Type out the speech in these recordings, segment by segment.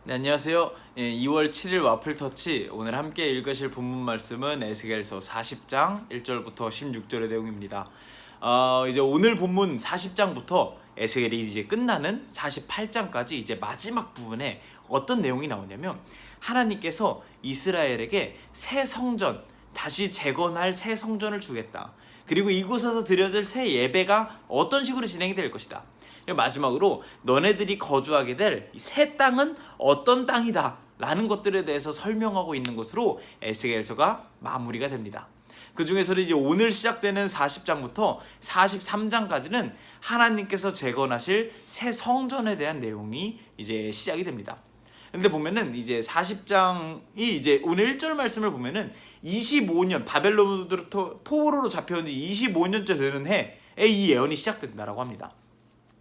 네, 안녕하세요. 2월 7일 와플터치 오늘 함께 읽으실 본문 말씀은 에스겔서 40장 1절부터 16절의 내용입니다. 이제 오늘 본문 40장부터 에스겔이 이제 끝나는 48장까지 이제 마지막 부분에 어떤 내용이 나오냐면 하나님께서 이스라엘에게 새 성전, 다시 재건할 새 성전을 주겠다. 그리고 이곳에서 드려질 새 예배가 어떤 식으로 진행이 될 것이다. 마지막으로 너네들이 거주하게 될 새 땅은 어떤 땅이다 라는 것들에 대해서 설명하고 있는 것으로 에스겔서가 마무리가 됩니다. 그 중에서는 이제 오늘 시작되는 40장부터 43장까지는 하나님께서 재건하실 새 성전에 대한 내용이 이제 시작이 됩니다. 근데 보면은 이제 40장이 이제 오늘 1절 말씀을 보면은 25년 바벨론으로부터 포로로 잡혀온 지 25년째 되는 해에 이 예언이 시작된다라고 합니다.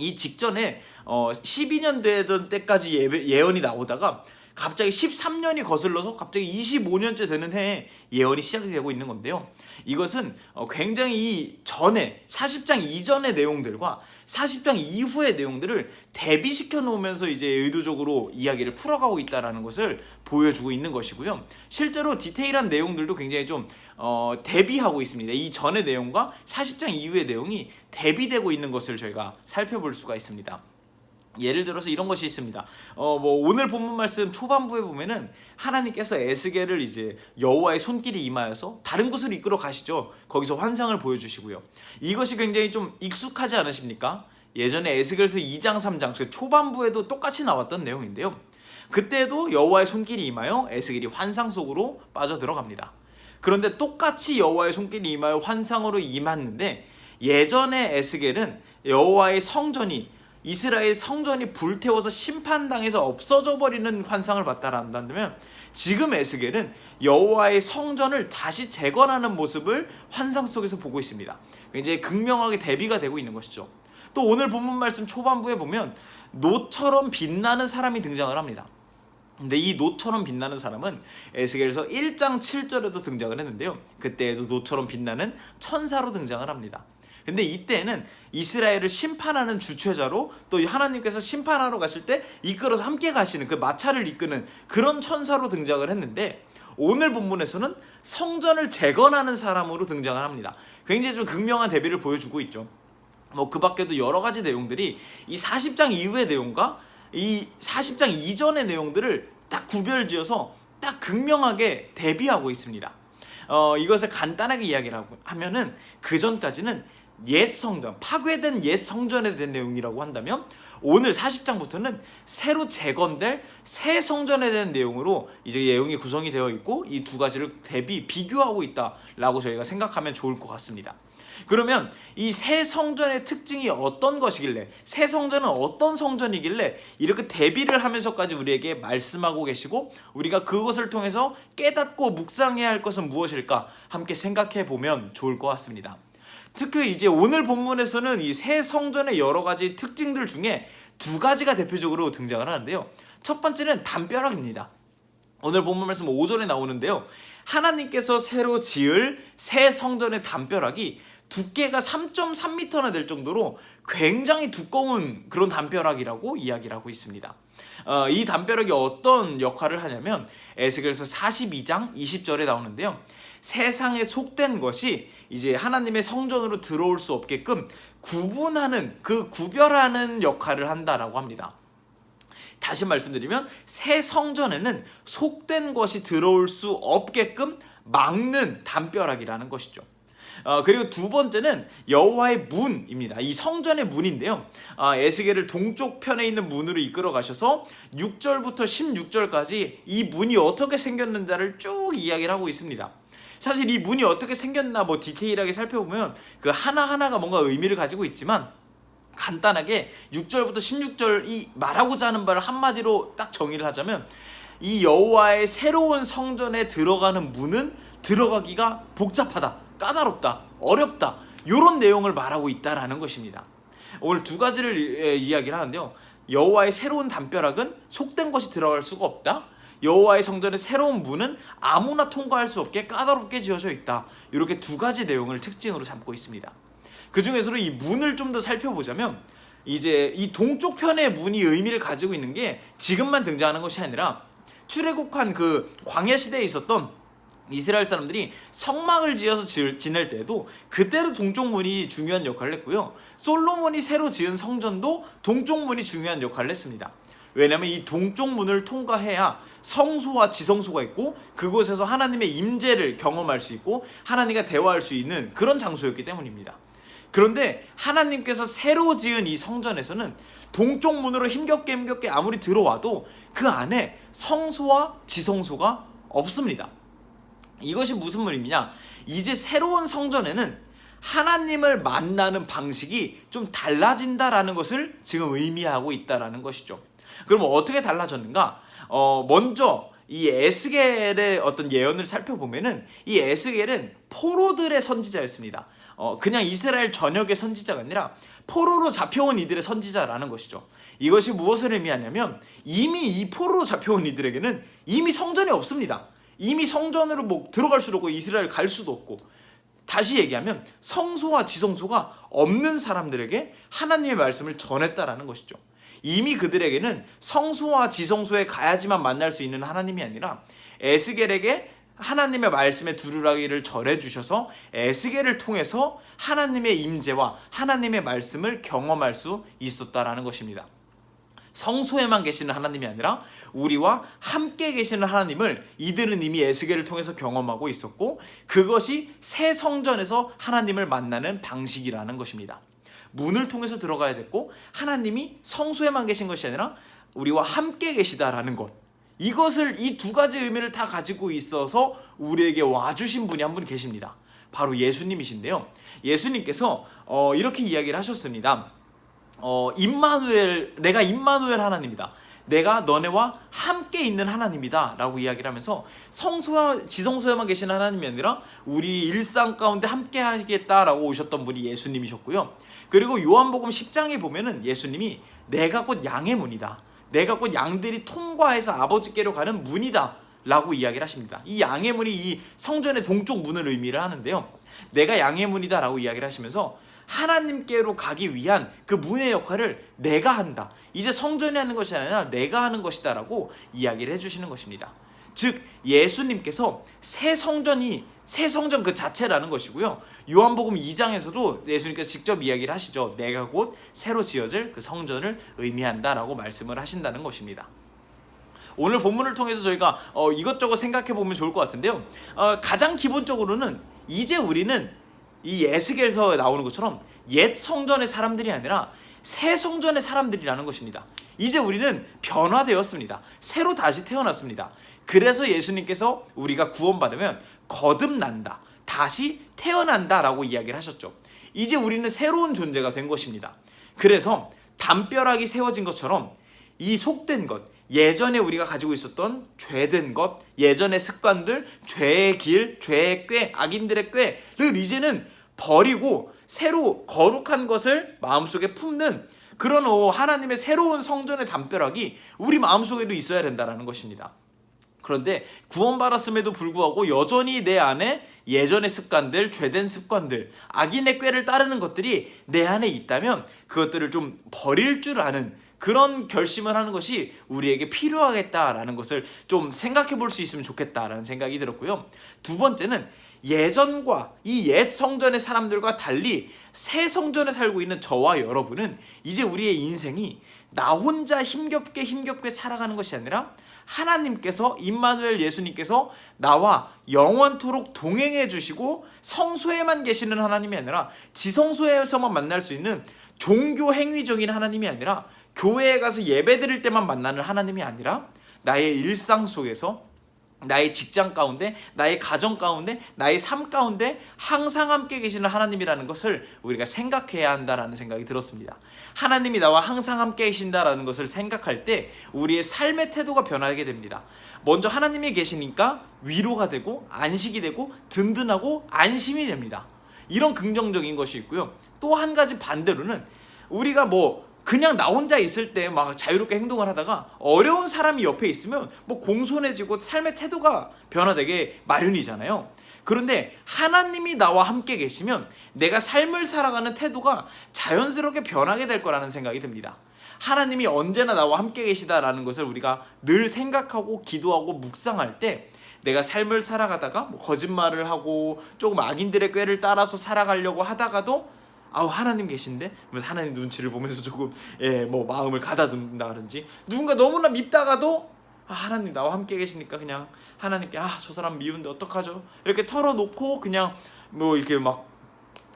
이 직전에 12년 되던 때까지 예언이 나오다가 갑자기 13년이 거슬러서 갑자기 25년째 되는 해에 예언이 시작이 되고 있는 건데요. 이것은 굉장히 이 전에 40장 이전의 내용들과 40장 이후의 내용들을 대비시켜 놓으면서 이제 의도적으로 이야기를 풀어가고 있다는 것을 보여주고 있는 것이고요. 실제로 디테일한 내용들도 굉장히 좀 대비하고 있습니다. 이 전의 내용과 40장 이후의 내용이 대비되고 있는 것을 저희가 살펴볼 수가 있습니다. 예를 들어서 이런 것이 있습니다. 오늘 본문 말씀 초반부에 보면은 하나님께서 에스겔을 이제 여호와의 손길이 임하여서 다른 곳으로 이끌어 가시죠. 거기서 환상을 보여주시고요. 이것이 굉장히 좀 익숙하지 않으십니까? 예전에 에스겔서 2장 3장 그 초반부에도 똑같이 나왔던 내용인데요. 그때도 여호와의 손길이 임하여 에스겔이 환상 속으로 빠져들어갑니다. 그런데 똑같이 여호와의 손길이 임하여 환상으로 임했는데 예전에 에스겔은 여호와의 성전이 이스라엘 성전이 불태워서 심판당해서 없어져 버리는 환상을 봤다라면 지금 에스겔은 여호와의 성전을 다시 재건하는 모습을 환상 속에서 보고 있습니다. 굉장히 극명하게 대비가 되고 있는 것이죠. 또 오늘 본문 말씀 초반부에 보면 노처럼 빛나는 사람이 등장을 합니다. 근데 이 노처럼 빛나는 사람은 에스겔서 1장 7절에도 등장을 했는데요. 그때에도 노처럼 빛나는 천사로 등장을 합니다. 근데 이때는 이스라엘을 심판하는 주체자로 또 하나님께서 심판하러 가실 때 이끌어서 함께 가시는 그 마차를 이끄는 그런 천사로 등장을 했는데 오늘 본문에서는 성전을 재건하는 사람으로 등장을 합니다. 굉장히 좀 극명한 대비를 보여주고 있죠. 그 밖에도 여러 가지 내용들이 이 40장 이후의 내용과 이 40장 이전의 내용들을 딱 구별지어서 딱 극명하게 대비하고 있습니다. 이것을 간단하게 이야기를 하면은 그 전까지는 옛 성전, 파괴된 옛 성전에 대한 내용이라고 한다면 오늘 40장부터는 새로 재건될 새 성전에 대한 내용으로 이제 내용이 구성이 되어 있고 이 두 가지를 비교하고 있다라고 저희가 생각하면 좋을 것 같습니다. 그러면 이 새 성전의 특징이 어떤 것이길래, 새 성전은 어떤 성전이길래 이렇게 대비를 하면서까지 우리에게 말씀하고 계시고 우리가 그것을 통해서 깨닫고 묵상해야 할 것은 무엇일까 함께 생각해 보면 좋을 것 같습니다. 특히 이제 오늘 본문에서는 이 새 성전의 여러 가지 특징들 중에 두 가지가 대표적으로 등장을 하는데요. 첫 번째는 담벼락입니다. 오늘 본문 말씀 5절에 나오는데요. 하나님께서 새로 지을 새 성전의 담벼락이 두께가 3.3m나 될 정도로 굉장히 두꺼운 그런 담벼락이라고 이야기를 하고 있습니다. 이 담벼락이 어떤 역할을 하냐면 에스겔서 42장 20절에 나오는데요. 세상에 속된 것이 이제 하나님의 성전으로 들어올 수 없게끔 구별하는 역할을 한다라고 합니다. 다시 말씀드리면 새 성전에는 속된 것이 들어올 수 없게끔 막는 담벼락이라는 것이죠. 그리고 두 번째는 여호와의 문입니다. 이 성전의 문인데요. 에스겔을 동쪽 편에 있는 문으로 이끌어 가셔서 6절부터 16절까지 이 문이 어떻게 생겼는지를 쭉 이야기를 하고 있습니다. 사실 이 문이 어떻게 생겼나 디테일하게 살펴보면 그 하나하나가 뭔가 의미를 가지고 있지만 간단하게 6절부터 16절이 말하고자 하는 바를 한마디로 딱 정의를 하자면 이 여호와의 새로운 성전에 들어가는 문은 들어가기가 복잡하다, 까다롭다, 어렵다 이런 내용을 말하고 있다라는 것입니다. 오늘 두 가지를 이야기를 하는데요. 여호와의 새로운 담벼락은 속된 것이 들어갈 수가 없다. 여호와의 성전의 새로운 문은 아무나 통과할 수 없게 까다롭게 지어져 있다. 이렇게 두 가지 내용을 특징으로 삼고 있습니다. 그 중에서도 이 문을 좀 더 살펴보자면 이제 이 동쪽 편의 문이 의미를 가지고 있는 게 지금만 등장하는 것이 아니라 출애굽한 그 광야 시대에 있었던 이스라엘 사람들이 성막을 지어서 지낼 때도 그때도 동쪽 문이 중요한 역할을 했고요. 솔로몬이 새로 지은 성전도 동쪽 문이 중요한 역할을 했습니다. 왜냐하면 이 동쪽 문을 통과해야 성소와 지성소가 있고 그곳에서 하나님의 임재를 경험할 수 있고 하나님과 대화할 수 있는 그런 장소였기 때문입니다. 그런데 하나님께서 새로 지은 이 성전에서는 동쪽 문으로 힘겹게 아무리 들어와도 그 안에 성소와 지성소가 없습니다. 이것이 무슨 의미냐? 이제 새로운 성전에는 하나님을 만나는 방식이 좀 달라진다라는 것을 지금 의미하고 있다라는 것이죠. 그럼 어떻게 달라졌는가? 먼저 이 에스겔의 어떤 예언을 살펴보면은 이 에스겔은 포로들의 선지자였습니다. 그냥 이스라엘 전역의 선지자가 아니라 포로로 잡혀온 이들의 선지자라는 것이죠. 이것이 무엇을 의미하냐면 이미 이 포로로 잡혀온 이들에게는 이미 성전이 없습니다. 이미 성전으로 뭐 들어갈 수도 없고 이스라엘 갈 수도 없고, 다시 얘기하면 성소와 지성소가 없는 사람들에게 하나님의 말씀을 전했다라는 것이죠. 이미 그들에게는 성소와 지성소에 가야지만 만날 수 있는 하나님이 아니라 에스겔에게 하나님의 말씀의 두루라기를 전해주셔서 에스겔을 통해서 하나님의 임재와 하나님의 말씀을 경험할 수 있었다라는 것입니다. 성소에만 계시는 하나님이 아니라 우리와 함께 계시는 하나님을 이들은 이미 에스겔을 통해서 경험하고 있었고, 그것이 새 성전에서 하나님을 만나는 방식이라는 것입니다. 문을 통해서 들어가야 됐고 하나님이 성소에만 계신 것이 아니라 우리와 함께 계시다라는 것, 이것을 이 두 가지 의미를 다 가지고 있어서 우리에게 와주신 분이 한 분 계십니다. 바로 예수님이신데요. 예수님께서 이렇게 이야기를 하셨습니다. 임마누엘, 내가 임마누엘 하나님이다. 내가 너네와 함께 있는 하나님이다 라고 이야기를 하면서 성소와 지성소에만 계신 하나님이 아니라 우리 일상 가운데 함께 하시겠다라고 오셨던 분이 예수님이셨고요. 그리고 요한복음 10장에 보면은 예수님이 내가 곧 양의 문이다, 내가 곧 양들이 통과해서 아버지께로 가는 문이다 라고 이야기를 하십니다. 이 양의 문이 이 성전의 동쪽 문을 의미를 하는데요, 내가 양의 문이다 라고 이야기를 하시면서 하나님께로 가기 위한 그 문의 역할을 내가 한다, 이제 성전이 하는 것이 아니라 내가 하는 것이다 라고 이야기를 해주시는 것입니다. 즉 예수님께서 새 성전 그 자체라는 것이고요. 요한복음 2장에서도 예수님께서 직접 이야기를 하시죠. 내가 곧 새로 지어질 그 성전을 의미한다라고 말씀을 하신다는 것입니다. 오늘 본문을 통해서 저희가 이것저것 생각해 보면 좋을 것 같은데요. 가장 기본적으로는 이제 우리는 이 에스겔서에 나오는 것처럼 옛 성전의 사람들이 아니라 새 성전의 사람들이라는 것입니다. 이제 우리는 변화되었습니다. 새로 다시 태어났습니다. 그래서 예수님께서 우리가 구원받으면 거듭난다, 다시 태어난다 라고 이야기를 하셨죠. 이제 우리는 새로운 존재가 된 것입니다. 그래서 담벼락이 세워진 것처럼 이 속된 것, 예전에 우리가 가지고 있었던 죄된 것, 예전의 습관들, 죄의 길, 죄의 꾀, 악인들의 꾀를 이제는 버리고 새로 거룩한 것을 마음속에 품는 그런 하나님의 새로운 성전의 담벼락이 우리 마음속에도 있어야 된다는 것입니다. 그런데 구원받았음에도 불구하고 여전히 내 안에 예전의 습관들, 죄된 습관들, 악인의 꾀를 따르는 것들이 내 안에 있다면 그것들을 좀 버릴 줄 아는 그런 결심을 하는 것이 우리에게 필요하겠다라는 것을 좀 생각해 볼 수 있으면 좋겠다라는 생각이 들었고요. 두 번째는 예전과 이 옛 성전의 사람들과 달리 새 성전에 살고 있는 저와 여러분은 이제 우리의 인생이 나 혼자 힘겹게 살아가는 것이 아니라 하나님께서, 임마누엘 예수님께서 나와 영원토록 동행해 주시고 성소에만 계시는 하나님이 아니라 지성소에서만 만날 수 있는 종교 행위적인 하나님이 아니라 교회에 가서 예배 드릴 때만 만나는 하나님이 아니라 나의 일상 속에서, 나의 직장 가운데, 나의 가정 가운데, 나의 삶 가운데 항상 함께 계시는 하나님이라는 것을 우리가 생각해야 한다는 생각이 들었습니다. 하나님이 나와 항상 함께 계신다라는 것을 생각할 때 우리의 삶의 태도가 변하게 됩니다. 먼저 하나님이 계시니까 위로가 되고 안식이 되고 든든하고 안심이 됩니다. 이런 긍정적인 것이 있고요. 또 한 가지 반대로는 우리가 그냥 나 혼자 있을 때 막 자유롭게 행동을 하다가 어려운 사람이 옆에 있으면 공손해지고 삶의 태도가 변화되게 마련이잖아요. 그런데 하나님이 나와 함께 계시면 내가 삶을 살아가는 태도가 자연스럽게 변하게 될 거라는 생각이 듭니다. 하나님이 언제나 나와 함께 계시다라는 것을 우리가 늘 생각하고 기도하고 묵상할 때 내가 삶을 살아가다가 뭐 거짓말을 하고 조금 악인들의 꾀를 따라서 살아가려고 하다가도 하나님 계신데? 그러면서 하나님 눈치를 보면서 조금 뭐 마음을 가다듬는다든지, 누군가 너무나 밉다가도 하나님 나와 함께 계시니까 그냥 하나님께 저 사람 미운데 어떡하죠? 이렇게 털어놓고 그냥 뭐 이렇게 막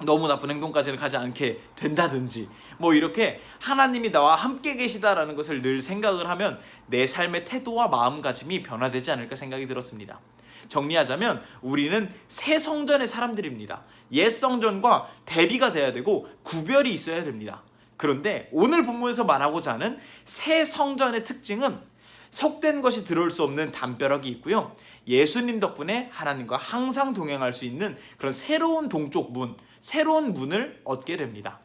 너무 나쁜 행동까지는 가지 않게 된다든지, 뭐 이렇게 하나님이 나와 함께 계시다라는 것을 늘 생각을 하면 내 삶의 태도와 마음가짐이 변화되지 않을까 생각이 들었습니다. 정리하자면 우리는 새 성전의 사람들입니다. 옛 성전과 대비가 돼야 되고 구별이 있어야 됩니다. 그런데 오늘 본문에서 말하고자 하는 새 성전의 특징은 속된 것이 들어올 수 없는 담벼락이 있고요, 예수님 덕분에 하나님과 항상 동행할 수 있는 그런 새로운 동쪽 문, 새로운 문을 얻게 됩니다.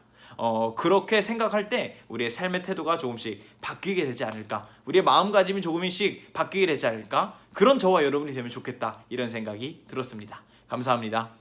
그렇게 생각할 때 우리의 삶의 태도가 조금씩 바뀌게 되지 않을까, 우리의 마음가짐이 조금씩 바뀌게 되지 않을까, 그런 저와 여러분이 되면 좋겠다, 이런 생각이 들었습니다. 감사합니다.